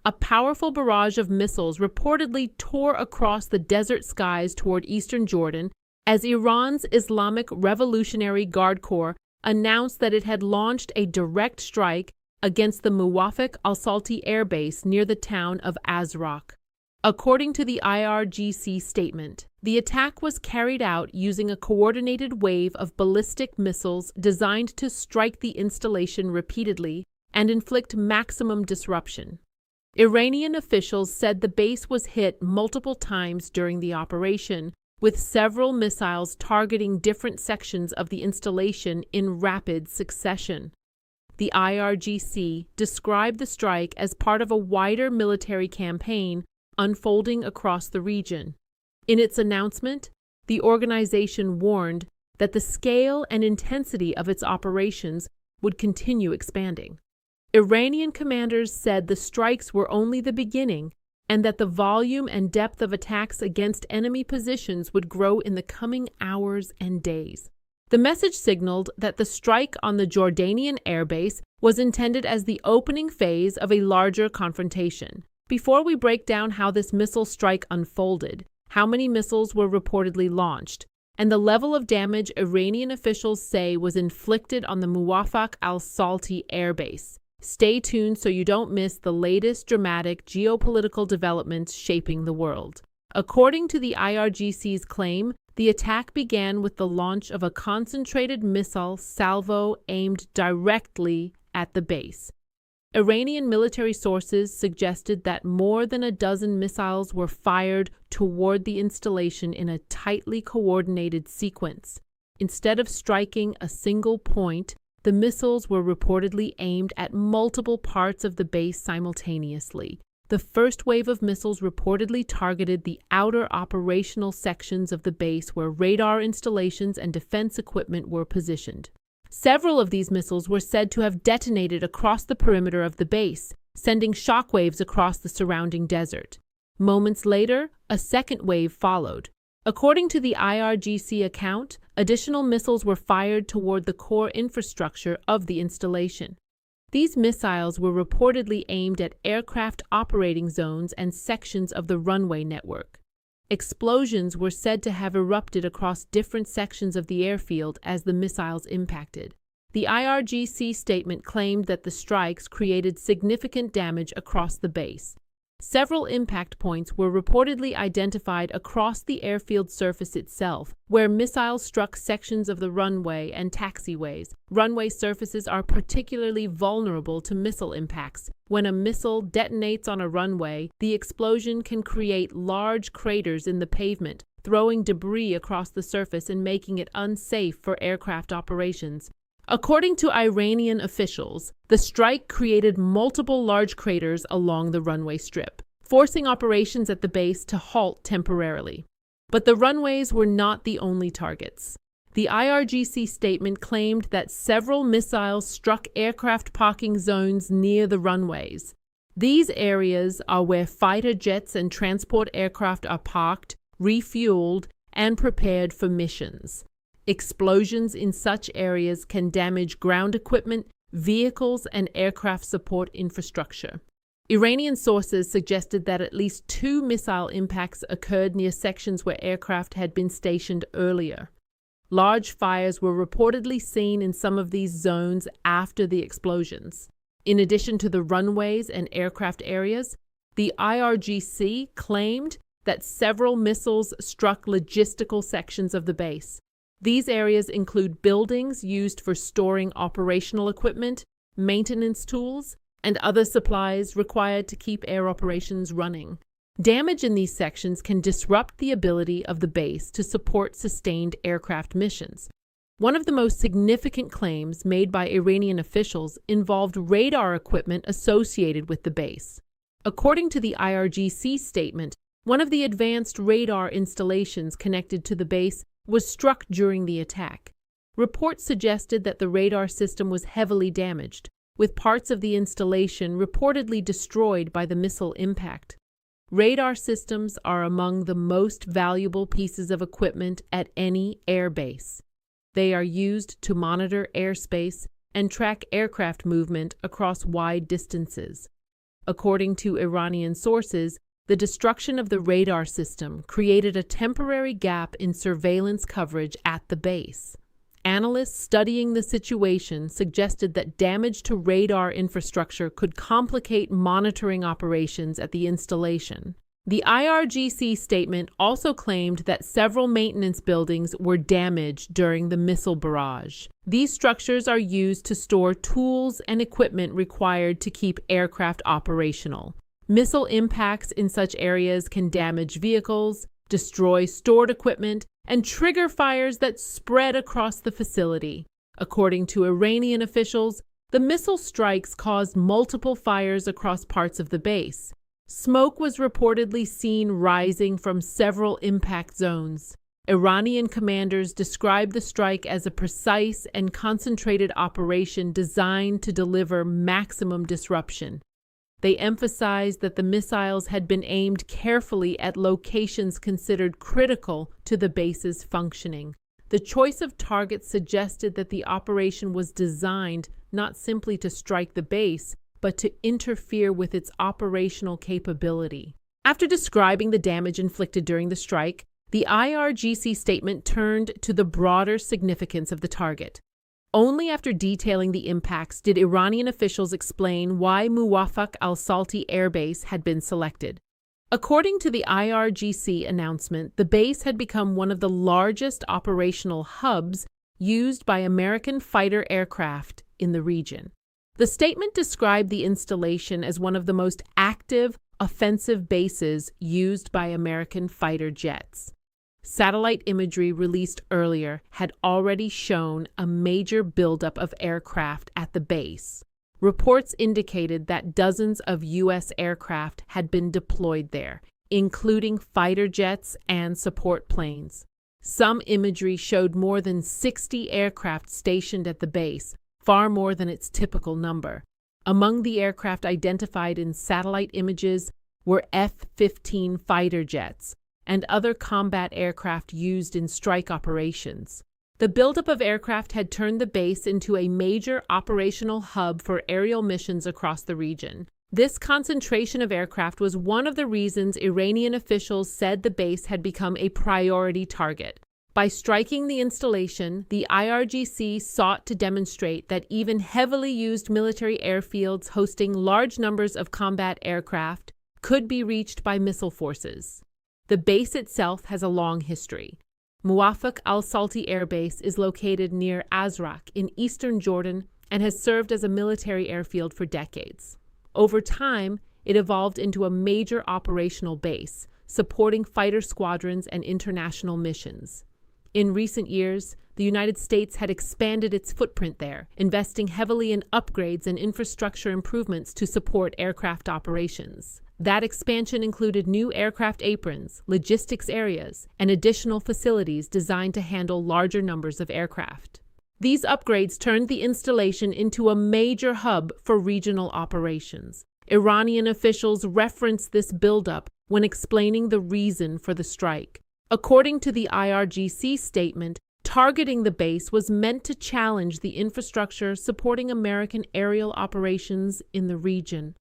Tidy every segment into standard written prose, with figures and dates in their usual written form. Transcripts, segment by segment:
a powerful barrage of missiles reportedly tore across the desert skies toward eastern Jordan as Iran's Islamic Revolutionary Guard Corps announced that it had launched a direct strike against the Muwaffaq Salti Air Base near the town of Azraq. According to the IRGC statement, the attack was carried out using a coordinated wave of ballistic missiles designed to strike the installation repeatedly and inflict maximum disruption. Iranian officials said the base was hit multiple times during the operation, with several missiles targeting different sections of the installation in rapid succession. The IRGC described the strike as part of a wider military campaign unfolding across the region. In its announcement, the organization warned that the scale and intensity of its operations would continue expanding. Iranian commanders said the strikes were only the beginning and that the volume and depth of attacks against enemy positions would grow in the coming hours and days. The message signaled that the strike on the Jordanian airbase was intended as the opening phase of a larger confrontation. Before we break down how this missile strike unfolded, how many missiles were reportedly launched, and the level of damage Iranian officials say was inflicted on the Muwaffaq Salti Air Base, stay tuned so you don't miss the latest dramatic geopolitical developments shaping the world. According to the IRGC's claim, the attack began with the launch of a concentrated missile salvo aimed directly at the base. Iranian military sources suggested that more than a dozen missiles were fired toward the installation in a tightly coordinated sequence. Instead of striking a single point, the missiles were reportedly aimed at multiple parts of the base simultaneously. The first wave of missiles reportedly targeted the outer operational sections of the base where radar installations and defense equipment were positioned. Several of these missiles were said to have detonated across the perimeter of the base, sending shockwaves across the surrounding desert. Moments later, a second wave followed. According to the IRGC account, additional missiles were fired toward the core infrastructure of the installation. These missiles were reportedly aimed at aircraft operating zones and sections of the runway network. Explosions were said to have erupted across different sections of the airfield as the missiles impacted. The IRGC statement claimed that the strikes created significant damage across the base. Several impact points were reportedly identified across the airfield surface itself, where missiles struck sections of the runway and taxiways. Runway surfaces are particularly vulnerable to missile impacts. When a missile detonates on a runway, the explosion can create large craters in the pavement, throwing debris across the surface and making it unsafe for aircraft operations. According to Iranian officials, the strike created multiple large craters along the runway strip, forcing operations at the base to halt temporarily. But the runways were not the only targets. The IRGC statement claimed that several missiles struck aircraft parking zones near the runways. These areas are where fighter jets and transport aircraft are parked, refueled, and prepared for missions. Explosions in such areas can damage ground equipment, vehicles, and aircraft support infrastructure. Iranian sources suggested that at least 2 missile impacts occurred near sections where aircraft had been stationed earlier. Large fires were reportedly seen in some of these zones after the explosions. In addition to the runways and aircraft areas, the IRGC claimed that several missiles struck logistical sections of the base. These areas include buildings used for storing operational equipment, maintenance tools, and other supplies required to keep air operations running. Damage in these sections can disrupt the ability of the base to support sustained aircraft missions. One of the most significant claims made by Iranian officials involved radar equipment associated with the base. According to the IRGC statement, one of the advanced radar installations connected to the base was struck during the attack. Reports suggested that the radar system was heavily damaged, with parts of the installation reportedly destroyed by the missile impact. Radar systems are among the most valuable pieces of equipment at any air base. They are used to monitor airspace and track aircraft movement across wide distances. According to Iranian sources, the destruction of the radar system created a temporary gap in surveillance coverage at the base. Analysts studying the situation suggested that damage to radar infrastructure could complicate monitoring operations at the installation. The IRGC statement also claimed that several maintenance buildings were damaged during the missile barrage. These structures are used to store tools and equipment required to keep aircraft operational. Missile impacts in such areas can damage vehicles, destroy stored equipment, and trigger fires that spread across the facility. According to Iranian officials, the missile strikes caused multiple fires across parts of the base. Smoke was reportedly seen rising from several impact zones. Iranian commanders described the strike as a precise and concentrated operation designed to deliver maximum disruption. They emphasized that the missiles had been aimed carefully at locations considered critical to the base's functioning. The choice of targets suggested that the operation was designed not simply to strike the base, but to interfere with its operational capability. After describing the damage inflicted during the strike, the IRGC statement turned to the broader significance of the target. Only after detailing the impacts did Iranian officials explain why Muwaffaq Salti Air Base had been selected. According to the IRGC announcement, the base had become one of the largest operational hubs used by American fighter aircraft in the region. The statement described the installation as one of the most active, offensive bases used by American fighter jets. Satellite imagery released earlier had already shown a major buildup of aircraft at the base. Reports indicated that dozens of U.S. aircraft had been deployed there, including fighter jets and support planes. Some imagery showed more than 60 aircraft stationed at the base, far more than its typical number. Among the aircraft identified in satellite images were F-15 fighter jets and other combat aircraft used in strike operations. The buildup of aircraft had turned the base into a major operational hub for aerial missions across the region. This concentration of aircraft was one of the reasons Iranian officials said the base had become a priority target. By striking the installation, the IRGC sought to demonstrate that even heavily used military airfields hosting large numbers of combat aircraft could be reached by missile forces. The base itself has a long history. Muwaffaq Salti Air Base is located near Azraq in eastern Jordan and has served as a military airfield for decades. Over time, it evolved into a major operational base, supporting fighter squadrons and international missions. In recent years, the United States had expanded its footprint there, investing heavily in upgrades and infrastructure improvements to support aircraft operations. That expansion included new aircraft aprons, logistics areas, and additional facilities designed to handle larger numbers of aircraft. These upgrades turned the installation into a major hub for regional operations. Iranian officials referenced this buildup when explaining the reason for the strike. According to the IRGC statement, targeting the base was meant to challenge the infrastructure supporting American aerial operations in the region.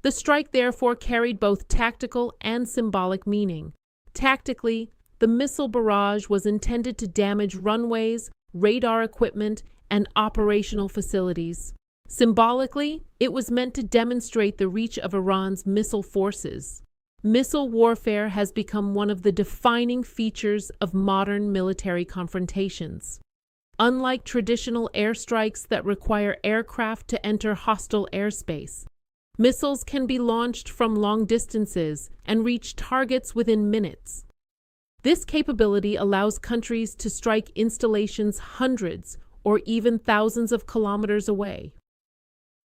The strike therefore carried both tactical and symbolic meaning. Tactically, the missile barrage was intended to damage runways, radar equipment, and operational facilities. Symbolically, it was meant to demonstrate the reach of Iran's missile forces. Missile warfare has become one of the defining features of modern military confrontations. Unlike traditional airstrikes that require aircraft to enter hostile airspace, missiles can be launched from long distances and reach targets within minutes. This capability allows countries to strike installations hundreds or even thousands of kilometers away.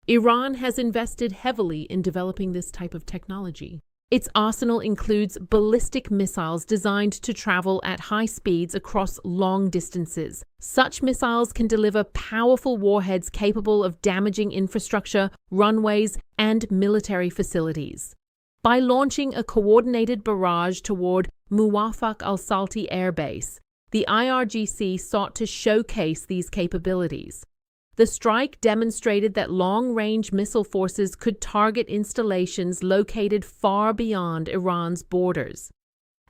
Iran has invested heavily in developing this type of technology. Its arsenal includes ballistic missiles designed to travel at high speeds across long distances. Such missiles can deliver powerful warheads capable of damaging infrastructure, runways, and military facilities. By launching a coordinated barrage toward Muwaffaq Salti Air Base, the IRGC sought to showcase these capabilities. The strike demonstrated that long-range missile forces could target installations located far beyond Iran's borders.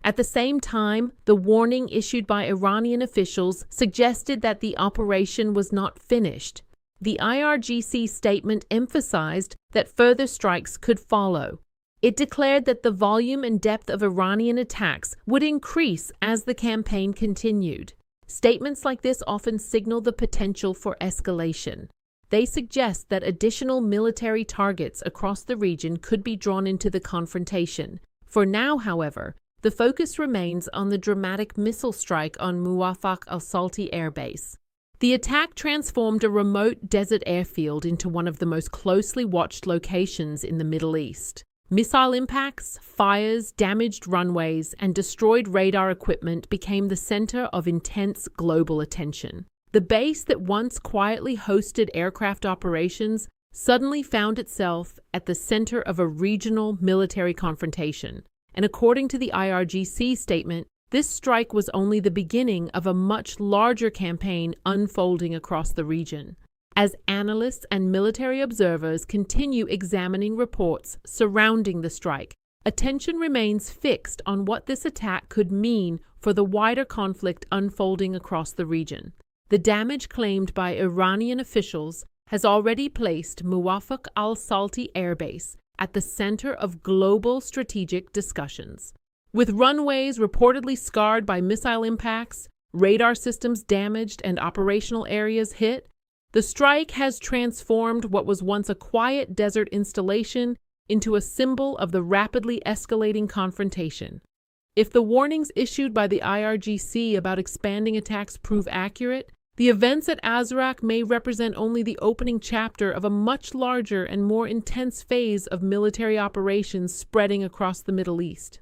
At the same time, the warning issued by Iranian officials suggested that the operation was not finished. The IRGC statement emphasized that further strikes could follow. It declared that the volume and depth of Iranian attacks would increase as the campaign continued. Statements like this often signal the potential for escalation. They suggest that additional military targets across the region could be drawn into the confrontation. For now, however, the focus remains on the dramatic missile strike on Muwaffaq Salti Air Base. The attack transformed a remote desert airfield into one of the most closely watched locations in the Middle East. Missile impacts, fires, damaged runways, and destroyed radar equipment became the center of intense global attention. The base that once quietly hosted aircraft operations suddenly found itself at the center of a regional military confrontation. And according to the IRGC statement, this strike was only the beginning of a much larger campaign unfolding across the region. As analysts and military observers continue examining reports surrounding the strike, attention remains fixed on what this attack could mean for the wider conflict unfolding across the region. The damage claimed by Iranian officials has already placed Muwaffaq Salti Air Base at the center of global strategic discussions. With runways reportedly scarred by missile impacts, radar systems damaged, and operational areas hit, the strike has transformed what was once a quiet desert installation into a symbol of the rapidly escalating confrontation. If the warnings issued by the IRGC about expanding attacks prove accurate, the events at Azraq may represent only the opening chapter of a much larger and more intense phase of military operations spreading across the Middle East.